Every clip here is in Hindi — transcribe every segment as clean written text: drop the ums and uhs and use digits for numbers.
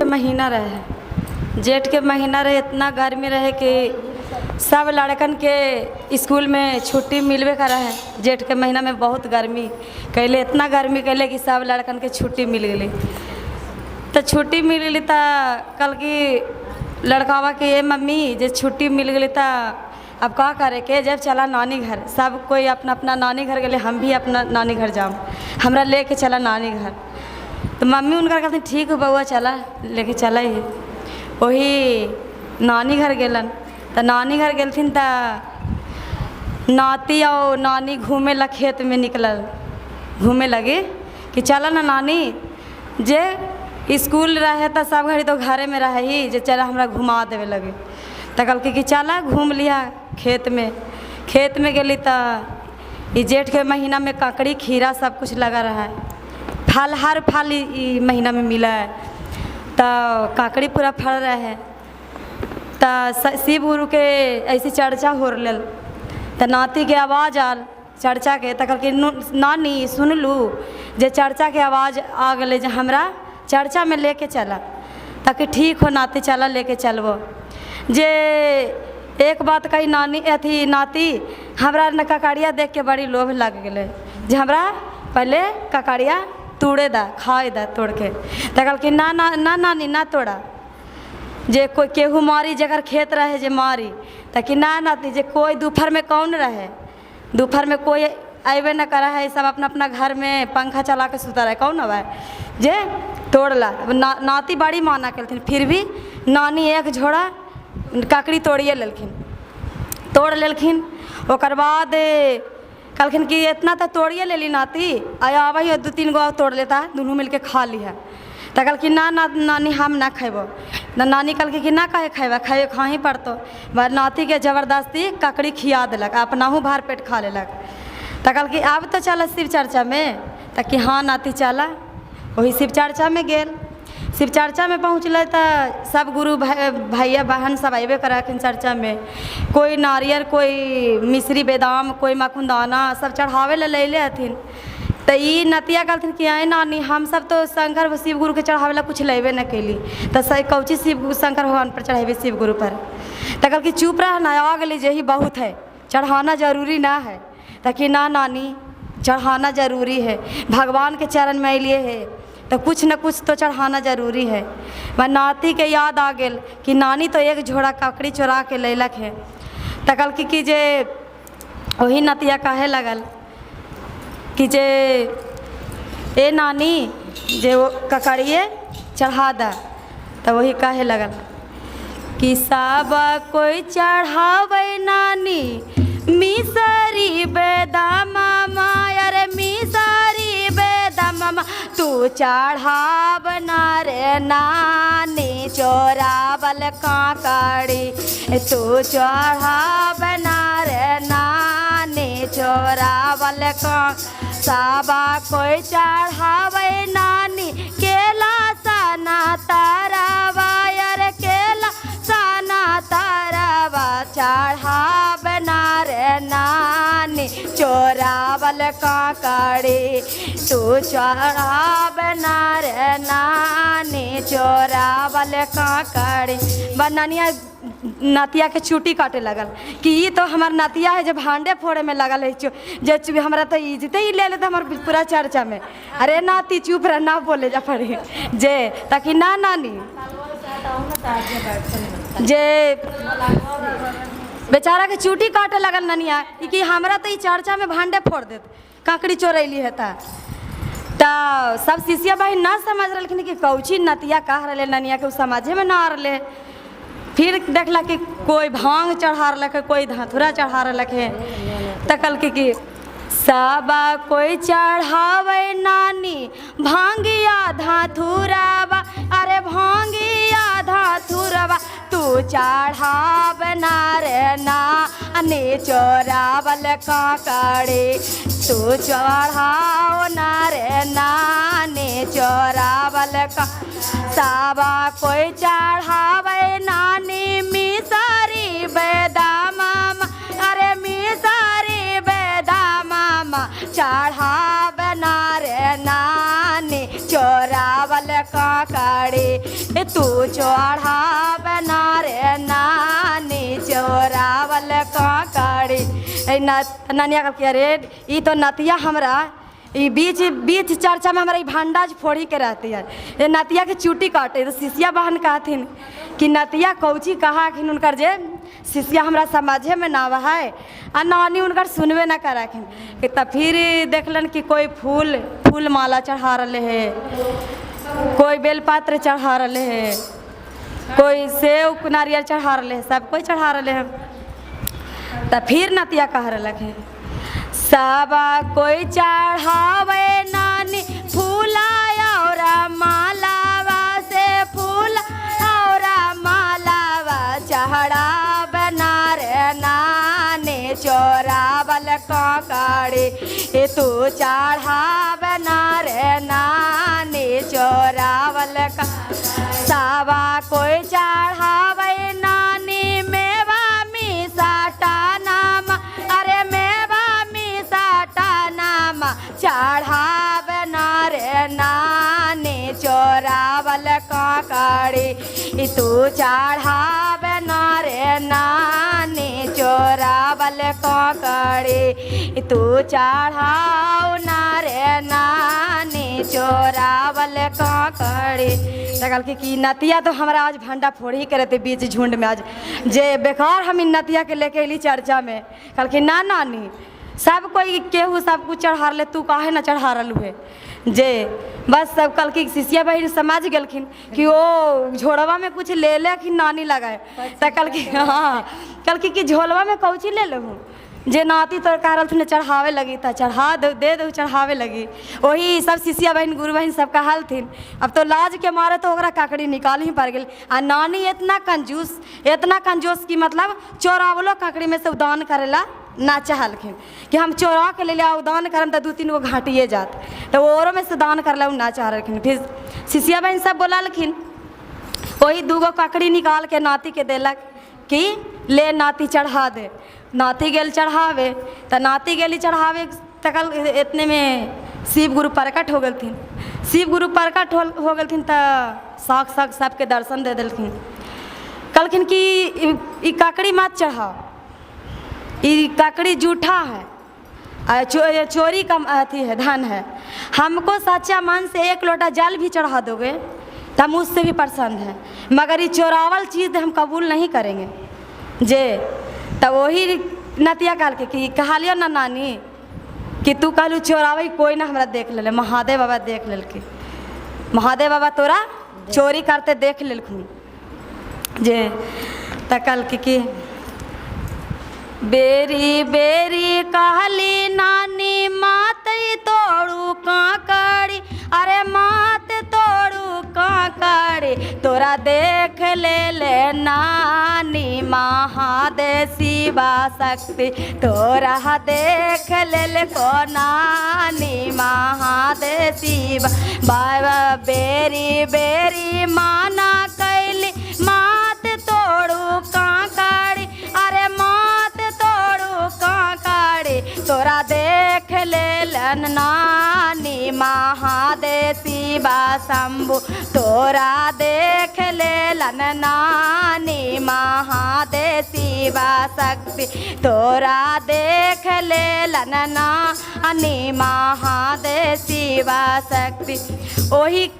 महीना रहे, जेठ के महीना रहे, इतना गर्मी रहे कि सब लड़कन के स्कूल में छुट्टी मिलवे करा है। जेठ के महीना में बहुत गर्मी कैले, इतना गर्मी कैले कि सब लड़कन के छुट्टी मिल गई। तो छुट्टी मिल गई तो कल की लड़कावा के ये मम्मी जे छुट्टी मिल गई तो अब क्या करे के, जब चला नानी घर, सब कोई अपना अपना नानी घर गए, हम भी अपना नानी घर जाऊँ, हमरा लेके चला नानी घर। तो मम्मी उनका कहते ठीक है बउआ चला, लेके चला ही। वही नानी घर गेलन, तो नानी घर गेलथिन तो नाती और नानी घूमे ला खेत में निकलल, घूमे लगे कि चला ना नानी, जे स्कूल रहे तो सब घड़ी तो घरे में रहे ही, जे चला हमरा घुमा देवे लगे। तो कल कि चला घूम लिया खेत में गेली तो ये जेठ के महीना में ककड़ी खीरा सब कुछ लगा रहा है, फल हर फल महीना में मिला है। तो काकड़ी पूरा फल रहा है। तो शिव गुरु के ऐसी चर्चा हो रहा, तो नाती के आवाज़ आल चर्चा के, तो कल कि नानी सुन लू जे चर्चा के आवाज़ आ गए, जो हमरा चर्चा में लेके चला। ताकि ठीक हो नाती चला लेके चलबो। जे एक बात कही नानी अथी नाती, हमरा न ककड़िया देख के बड़ी लोभ लग गए, जे हमरा पहले ककड़िया तोड़े दा, खाए दा तोड़ के। तो कल कि ना ना ना नानी ना तोड़ा, जे कोई केहू मारी जगह खेत रहे जे मारी। ताकि ना नाती जे कोई दोपहर में कौन रहे, दोपहर में कोई अबे न करा है, सब अपना अपना घर में पंखा चला के सुता रहे, कौन अब जे तोड़ला। नाती बड़ी माना करथिन, फिर भी नानी एक झोड़ा ककड़ी तोड़िए लेलखिन, तोड़ लेलखिन। ओकर बाद कहलखिन कि इतना तो तोड़िए ले ली नाती, आया आबे दो तीन गो तोड़ लेता, दोनों मिलके खा ली है। तो कहलखिन ना ना नानी हम ना खेबो। ना नानी कहलखिन कि ना कहे खेबा, खाए खा ही पड़तो। बाद नाती के ज़बरदस्ती ककड़ी खिया दिलक, अपनाहू भर पेट खा लेलक। तो कहलखिन अब तो चल शिव चर्चा में, तो कि हाँ नाती चला। वही शिव चर्चा में गेल, शिव चर्चा में पहुँचल तो सब गुरु भैया बहन सब अबे करखिन चर्चा में। कोई नारियल, कोई मिश्री बेदाम, कोई मखुनदाना सब चढ़ावे ले ले हथिन। तो ये नतिया कहथिन कि आए नानी हम सब तो शंकर शिव गुरु के चढ़ावे ला कुछ लेबे न कैली, तो सही कौची शिव शंकर भगवान पर चढ़ेबे शिव गुरु पर। तो कल कि चुप रह ना, आ गई यही बहुत है, चढ़ाना जरूरी ना है। ताकि ना नानी चढ़ाना जरूरी है, भगवान के चरण में लिए है तो कुछ न कुछ तो चढ़ाना जरूरी है। मैं नाती के याद आ गेल कि नानी तो एक झोड़ा ककड़ी चुरा के लैलक है। तो कल कि जे वही नतिया कहे लगल कि जे ए नानी जे वो ककड़िए चढ़ा दा। तो वही कहे लगल कि सब कोई चढ़ावे नानी मिसरी बेदामा, अरे मिसरी बेदामा तू चढ़ाव ना रे नानी चोरावल ककड़ी, तू चढ़ाव ना रे नानी चोरावल साबा कोई चढ़ावे नानी केला सना तारावा, यार केला सना तारावा चढ़ाव ना रे नानी चोरावल ककड़ी, तू चढ़ाव ना रे नानी चोरावल ककड़ी। बनानिया नतिया के चूटी काटे लगल कि ये तो हमार नतिया है, जब भांडे फोड़े में लगल है, जो हमारा तो इज्जते ही ले लेते हमार पूरा चर्चा में। अरे नाती चुप रह, ना बोले जा पड़ी जे, ताकि ना नानी जे बेचारा के चूटी काटे लगल ननिया कि हमरा तो ये चर्चा में भांडे फोड़ देत, ककड़ी चोरैली है। तो सब शिष्या बहन ना समझ रहे कि कौची नतिया कह रहे ननिया के, समझे में ना आ रहे। फिर देखला कि कोई भांग चढ़ा रख है, कोई धतूरा चढ़ा रख है। तो कल कि सबा कोई चढ़ावे नानी भांगिया धतूरावा, अरे भांगिया धतूरावा तू चढ़ाव ना रे नानी चोरावल ककड़ी, तू चढ़ाओ ना रे नानी चोरावल साबा कोई चढ़ावे नानी मिसरी बेदामा, अरे मिसरी बेदामा चढ़ाव ना रे नानी चोरावल का काकड़ी तू चढ़ाव ना रे नानी चोरावल काकड़ी। नानिया कह के अरे ई तो नतिया हमरा ई बीच बीच चर्चा में हमारा भंडाज फोड़ी के रहती है, ये नतिया के चूटी काटे। तो शिष्या बहन कहथिन कि नतिया कौची कहा कि उनकर जे शिष्या हमरा समझे में ना है आ नानी उनकर सुनबे ना कराखिन। तो फिर देखलन कि कोई फूल माला चढ़ा रहे है, कोई बेलपत्र चढ़ा रहे है, कोई सेव नारियल चढ़ा रहे है, सब कोई चढ़ा रहे है। तो फिर नतिया कह रहे सब कोई चढ़ावे नानी फूला और मालावा से फूल और मालावा चढ़ाव ना रे नानी चोरावल काकड़ी तू चढ़ाव ना रे नानी चोरावल सावा कोई चढ़ावे नानी मेवा मिसाटा नाम अरे मेवा मिसाटा नाम चढ़ाव ना रे नानी चोरावल काकड़ी तू चढ़ाव ना रे नानी चोरावल काकड़ी तू चढ़ाओ ना रे नानी चोरावल काकड़ी। कल कि नतिया तो हमारा आज भंडा फोड़ी करे थे बीच झुंड में आज जे बेकार हम इन नतिया के लेके अली चर्चा में। कल कि ना नानी सब कोई केहू सब कुछ चढ़ा ले तू काहे ना चढ़ा रहलू है जे बस सब। कल की शिष्या बहन समझ गलखिन कि वो झोड़वा में कुछ ले ले कि नानी लगाए। तो कल की हाँ कल की झोलवा में कौची ले लूँ जे नाती तो कह रही चढ़ावे लगी तो चढ़ा दे दो चढ़ावे लगी। वही सब शिष्या बहन गुरु बहन सब कहलथिन। अब तो लाज के मारे तो ओकरा काकड़ी निकाल ही पड़ गई। आ नानी इतना कंजूस कि मतलब चोरावलो काकड़ी में से उदान करेला ना चाहलखिन कि हम चोरा के ले लिया उदान करम तो 2-3 गो घाटिए जात तो औरों में से दान करला ना चाह रखिन। फिर शिष्या बहन सब बोललखिन वही 2 गो काकड़ी निकाल के नाती के देलक कि ले नाती चढ़ा दे। नाती गेल चढ़ावे तो नाती गेली चढ़ावे तकल इतने में शिव गुरु प्रकट हो गलथिन। शिव गुरु प्रकट हो गलथिन तो साक्षात सबके दर्शन दे दिलखिन। कहलखिन कि ई काकड़ी मत चढ़ाओ, ई काकड़ी जूठा है, चोरी का अथी है धन है। हमको सच्चा मन से 1 लोटा जल भी चढ़ा दोगे तो हम उससे भी प्रसन्न हैं, मगर ये चोरावल चीज़ हम कबूल नहीं करेंगे जे। तब वही नतिया कहल के कि कहलियो ना नानी कि तू कहलू चोरावे कोई ना हमरा देख ले। महादेव बाबा देख लेलखिन, महादेव बाबा तोरा चोरी करते देख लेलखिन जे। तो कहल कि बेरी बेरी कहली नानी मात तोड़ू काकड़ी अरे मात तोड़ू काकड़ी तोरा देख ले नानी महादेव शिवा शक्ति तोरा देख ले को नानी महादेव शिवा बाबा। बेरी बेरी माना कैली मात तोड़ू काकड़ी अरे मात तोड़ू काकड़ी तोरा देख लेलन नानी महादेव शिवा शंभु तोरा देख लेलन नानी महादेव शिवा शक्ति तोरा देख लेलन नानी महादेव शिवा शक्ति। वही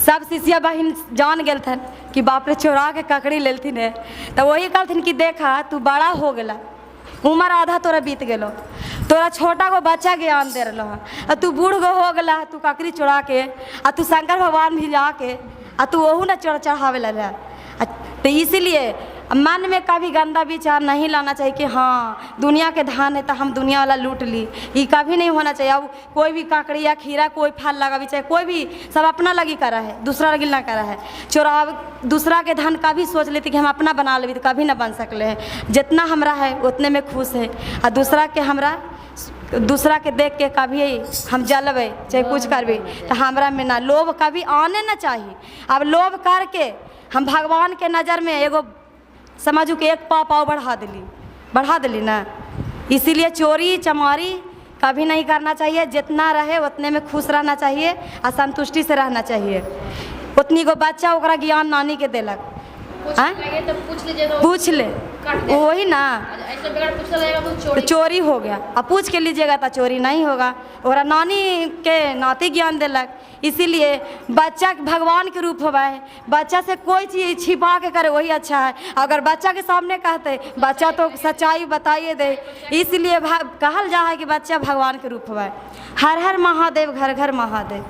सब शिष्या बहन जान गए थे कि बाप रे चोरा के ककड़ी लेलथिन है। तो वही कहथिन कि देखा तू बड़ा हो गला, उम्र आधा तोरा बीत गलो, तोरा छोटा को बच्चा ज्ञान दे रहा, तू बूढ़ गो हो गला, तू ककड़ी चोरा के आ तू शंकर भगवान भी जाके आ तू वहू ना चढ़ावे लगा। तो इसीलिए मन में कभी गंदा विचार नहीं लाना चाहिए कि हाँ दुनिया के धान है तो हम दुनिया वाला लूट ली, ये कभी नहीं होना चाहिए। अब कोई भी काकड़ी या खीरा कोई फल लगा भी चाहे कोई भी सब अपना लगी करा है, दूसरा लगी ना करा है। चोरा दूसरा के धन कभी सोच लेती कि हम अपना बना लेवी तो कभी ना बन सकले हैं। जितना हमरा है उतने में खुश है और दूसरा के देख के कभी हम जलबे चाहे कुछ करबे तो हमरा में ना लोभ कभी आने ना चाहिए। अब लोभ करके हम भगवान के नज़र में एगो समझू कि 1 पाव बढ़ा दिली ना। इसीलिए चोरी चमारी कभी नहीं करना चाहिए, जितना रहे उतने में खुश रहना चाहिए और संतुष्टि से रहना चाहिए। उतनी गो बच्चा ओकरा ज्ञान नानी के देलक। हाँ? पूछ लीजिए तो पूछ ले वही ना, ऐसे बगैर पूछा जाएगा तो तो चोरी हो गया। अब पूछ के लीजिएगा तो चोरी नहीं होगा। ओकरा नानी के नाती ज्ञान देलक। इसीलिए बच्चा भगवान के रूप होवा है। बच्चा से कोई चीज़ छिपा के करे वही अच्छा है। अगर बच्चा के सामने कहते बच्चा तो सच्चाई बताइए दे, इसलिए कहल जा है कि बच्चा भगवान के रूप होवा है। हर हर महादेव, घर घर महादेव।